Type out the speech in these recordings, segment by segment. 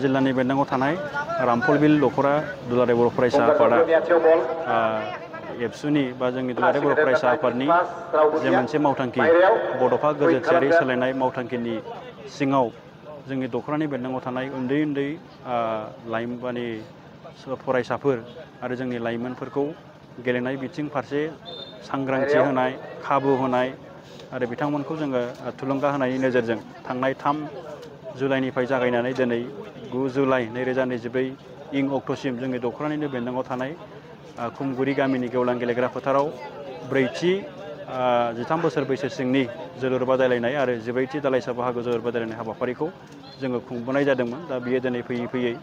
जिल्लानि बेंनांगौ थानाय रामफलबिल दखरा दुलाराय बर' फरायसा आफादा एबसुनि बा जोंनि दुलाराय बर' फरायसा आफादनि जे मोनसे मावथांखि बड'फा गोजोनथियारि सोलायनाय मावथांखिनि सिङाव जोंनि दखरानि बेंनांगौ थानाय उन्दै उन्दै लाइमोन फरायसाफोर आरो जोंनि लाइमोनफोरखौ गेलेनाय बिथिं फारसे सांग्रांथि होनाय खाबु होनाय आरो बिथांमोनखौ जोङो थुलुंगा होनायनि नोजोरजों थांनाय 3 जुलाइनिफ्राय जागायनानै दिनै 9 जुलाइ 2024 इं अक्ट'सिम जोंनि दखरानिनो बेंनांगौ थानाय खुमगुरि गामिनि गेवलां गेलेग्रा फोथाराव 4थि 13 बोसोर बैसो सिंनि जोलुर बादायलायनाय आरो 14थि दालाइसा बाहागो जोलुर बादायलायनाय हाबाफारिखौ जोङो खुंबोनाय जादोंमोन। दा बियो दिनै फैयै फैयै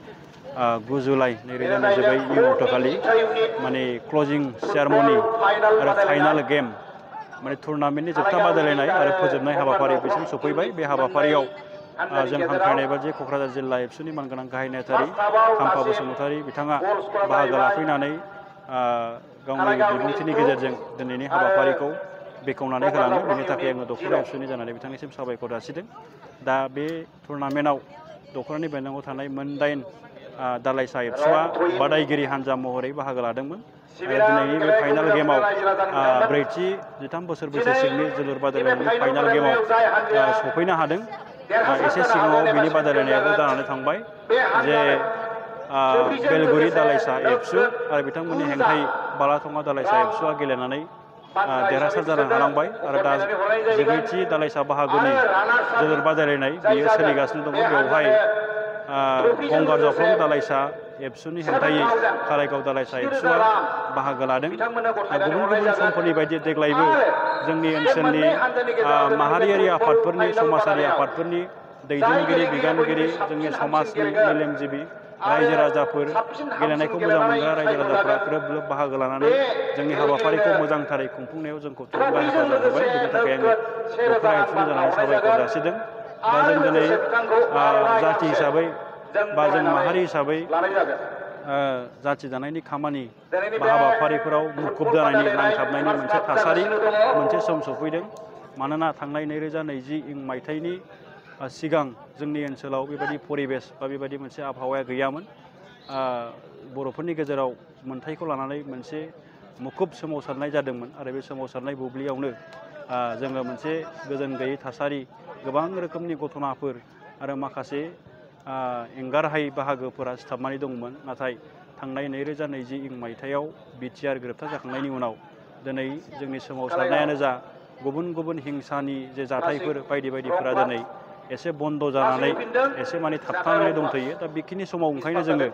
9 जुलाइ 2024 इं अक्ट'खालि माने क्लजिं सेरेमनि आरो फाइनाल गेम माने टुर्नामेन्टनि जोबथा बादायलायनाय आरो फोजोबनाय हाबाफारि बिसिम सफैबाय। बे हाबाफारियाव जों हांख्रायनाय बायदि क'क्राझार जिल्ला एबसुनि मानगोनां गाहाय नेहाथारि खाम्फा बसुमतारी बिथाङा बाहागो लाफैनानै गावनि बिबुंथिनि गेजेरजों दिनैनि हाबाफारिखौ बेखेवनानै होलाङो। बेनि थाखाय आङो दखरा एबसुनि जानानै बिथांनिसिम साबायखर जासिदों। दा बे टुर्नामेन्टआव दखरानि बेंनांगौ थानाय मोन 8 दालाइसा एबसुआ बादायगिरि हान्जा महरै बाहागो लादोंमोन आरो दिनैनि बे फाइनाल गेमाव 4थि 13 बोसोर बैसो सिंनि जोलुर बादायलायनायनि फाइनाल गेमाव सफैनो हादों। एसे सिगाङाव बिनि बादायलायनायाबो जानानै थांबाय जे बेलगुरि दालाइसा एबसु आरो बिथांमोननि हेंथायै बालाथङा दालाइसा एबसुआ गेलेनानै देरहासार जानो हानांबाय आरो दा 14थि दालाइसा बाहागोनि जोलुर बादायलायनाय बियो सोलिगासिनो दङ। बेवहाय गंगार जफ्लं दालाइसा एबसुनि हेंथायै कारायगाव दालाइसा एबसुआ बाहागो लादों। गुबुन गुबुन समफोरनि बायदि देग्लायबो जोंनि ओनसोलनि माहारियारि आफादफोरनि समाजारि आफादफोरनि दैदेनगिरि बिबानगिरि जोंनि समाजनि मेलेमजिबि रायजो राजाफोर गेलेनायखौ मोजां मोनग्रा रायजो राजाफोरा ग्रोब ग्रोब बाहागो लानानै जोंनि हाबाफारिखौ मोजांथारै खुंफुंनायाव जोंखौ थुलुंगा हेफाजाब होबाय। बेनि थाखाय आङो दखरा एबसुनि जानानै साबायखर जासिदों। दा जों दिनै जाथि हिसाबै बा जों माहारि हिसाबै जाथि दानायनि खामानि बा हाबाफारिफोराव मुखुब जानायनि नांथाबनायनि मोनसे थासारि मोनसे सम सफैदों। मानोना थांनाय 2020 इं मायथाइनि सिगां जोंनि ओनसोलाव बेबायदि परिबेस बा बेबायदि मोनसे आबहावाया गैयामोन। बर'फोरनि गेजेराव मोनथायखौ लानानै मोनसे मुखुब सोमावसारनाय जादोंमोन आरो बे सोमावसारनाय बुब्लियावनो जोङो मोनसे गोजोन गैयै थासारि गोबां रोखोमनि घटनाफोर आरो माखासे एंगारहायै बाहागोफोरा सिथाबनानै दंमोन। नाथाय थांनाय 2020 इं मायथाइयाव बिटिआर गोरोबथा जाखांनायनि उनाव दिनै जोंनि सोमावसारनायानो जा गुबुन गुबुन हिंसानि जे जाथायफोर बायदि बायदिफोरा दिनै एसे बन्द' जानानै एसे माने थाबथानानै दंथ'यो। दा बेखिनि समाव ओंखायनो जोङो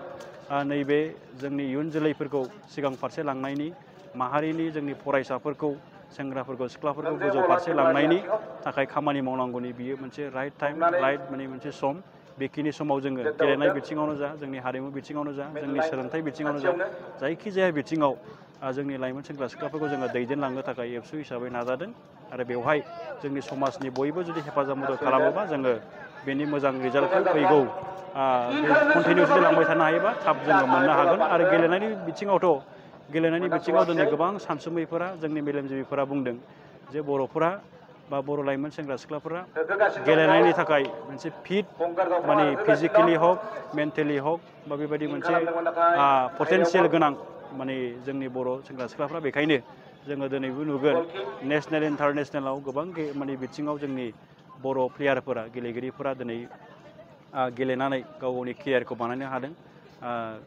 नैबे जोंनि इयुन जोलैफोरखौ सिगां फारसे लांनायनि माहारिनि जोंनि फरायसाफोरखौ सेंग्राफोरखौ सिख्लाफोरखौ गोजौ फारसे लांनायनि थाखाय खामानि मावनांगौनि बियो मोनसे राइट टाइम राइट माने मोनसे सम। बेखिनि समाव जोङो गेलेनाय बिथिङावनो जा जोंनि हारिमु बिथिङावनो जा जोंनि सोलोंथाइ बिथिङावनो जा जायखिजाया बिथिङाव जोंनि लाइमोन सेंग्रा सिख्लाफोरखौ जोङो दैदेनलांनो थाखाय एबसु हिसाबै नाजादों आरो बेवहाय जोंनि समाजनि बयबो जुदि हेफाजाब मदद खालामोबा जोङो बेनि मोजां रिजाल्टखौ फैगौ कन्टिनिउ जुदि लांबाय थानो हायोबा थाब जोङो मोननो हागोन। आरो गेलेनायनि बिथिङाव दिनै गोबां सानसुमैफोरा जोंनि मेलेमजिबिफोरा बुंदों जे बर'फोरा बा बर' लाइमोन सेंग्रा सिख्लाफोरा गेलेनायनि थाखाय मोनसे फिट माने फिजिकेलि हक मेन्टेलि हक बा बेबायदि मोनसे पटेनसियेल गोनां माने जोंनि बर' सेंग्रा सिख्लाफ्रा। बेखायनो जोङो दिनैबो नुगोन नेसनेल इन्टारनेसनेलाव गोबां माने बिथिङाव जोंनि बर' प्लेयारफोरा गेलेगिरिफोरा दिनै गेलेनानै गाव गावनि केरियारखौ बानायनो हादों,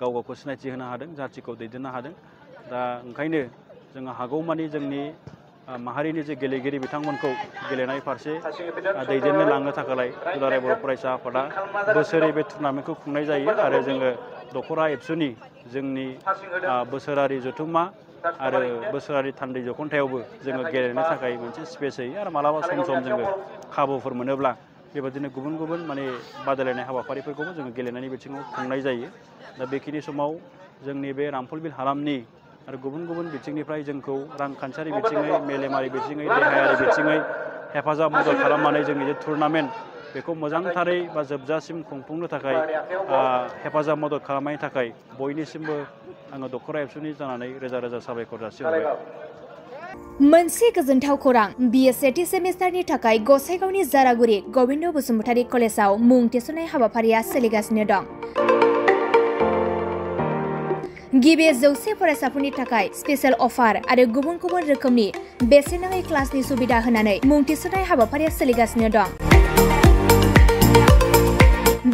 गाव गावखौ सिनायथि होनो हादों, जाथिखौ दैदेननो हादों। दा ओंखायनो जोङो हागौमानि जोंनि माहारिनि जे गेलेगिरि बिथांमोनखौ गेलेनाय फारसे दैदेननो लांनो थाखाय दुलाराय बर' फरायसा आफादा बोसोरै बे टुर्नामेन्टखौ खुंनाय जायो आरो जोङो दखरा एबसुनि जोंनि बोसोरारि जथुम्मा आरो बोसोरारि थान्दै जखन्थायावबो जोङो गेलेनो थाखाय मोनसे स्पेस होयो आरो मालाबा सम सम जोङो खाबुफोर मोनोब्ला बेबायदिनो गुबुन गुबुन माने बादायलायनाय हाबाफारिफोरखौबो जोङो गेलेनायनि बिथिङाव खुंनाय जायो। दा बेखिनि समाव जोंनि बे रामफलबिल हालामनि आरो गुबुन गुबुन बिथिंनिफ्राय जोंखौ रांखान्थियारि बिथिङै मेलेमारि बिथिङै देहायारि बिथिङै हेफाजाब मदद खालामनानै जोंनि जे टुर्नामेन्ट बेखौ मोजांथारै बा जोबजासिम खुंफुंनो थाखाय हेफाजाब मदद खालामनायनि थाखाय बयनिसिमबो आङो दखरा एबसुनि जानानै रोजा रोजा साबायखर जासिहरबाय। मोनसे गोजोनथाव खौरां BA सेथि सेमिस्टारनि थाखाय गसाइगावनि जारागुरि गबिन्द बसुमतारी कलेजाव मुं थिसननाय हाबाफारिया सोलिगासिनो दं। गिबि 100 फरायसाफोरनि थाखाय स्पेशल अफार आरो गुबुन गुबुन रोखोमनि बेसेन नाङै क्लासनि सुबिदा होनानै मुं थिसननाय हाबाफारिया सोलिगासिनो दं।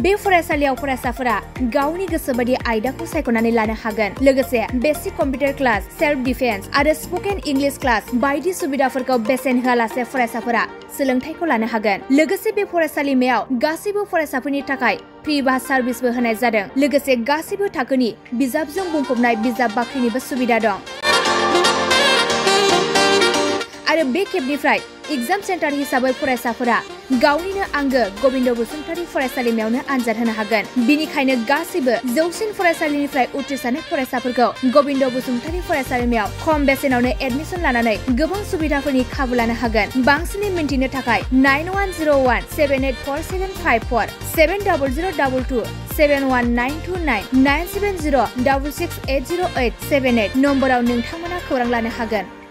बे फरायसालियाव फरायसाफोरा गावनि गोसोबायदि आयदाखौ सायख'नानै लानो हागोन। लोगोसे basic computer class, self defence आरो स्पोकेन इंलिश क्लास बायदि सुबिदाफोरखौ बेसेन होआलासे फरायसाफोरा सोलोंथायखौ लानो हागोन। लोगोसे बे फरायसालिमायाव गासैबो फरायसाफोरनि थाखाय फ्रि बास सार्भिसबो होनाय जादों। लोगोसे गासैबो थाखोनि बिजाबजों बुंफबनाय बिजाब बाख्रिनिबो सुबिदा दं। आरो बे खेबनिफ्राय एग्जाम सेन्टार हिसाबै फरायसाफोरा गावनिनो आंगो गबिन्द बसुमतारी फरायसालिमायावनो आनजाद होनो हागोन। बिनिखायनो गासैबो जौसिन फरायसालिनिफ्राय उथ्रिसारनाय फरायसाफोरखौ गबिन्द बसुमतारी फरायसालिमायाव खम बेसेनावनो एडमिसन लानानै गोबां सुबिदाफोरनि खाबु लानो हागोन। बांसिनै मिन्थिनो थाखाय 9101 784754 70022 71929 970 668088 78 नम्बराव नोंथांमोना खौरां लानो हागोन।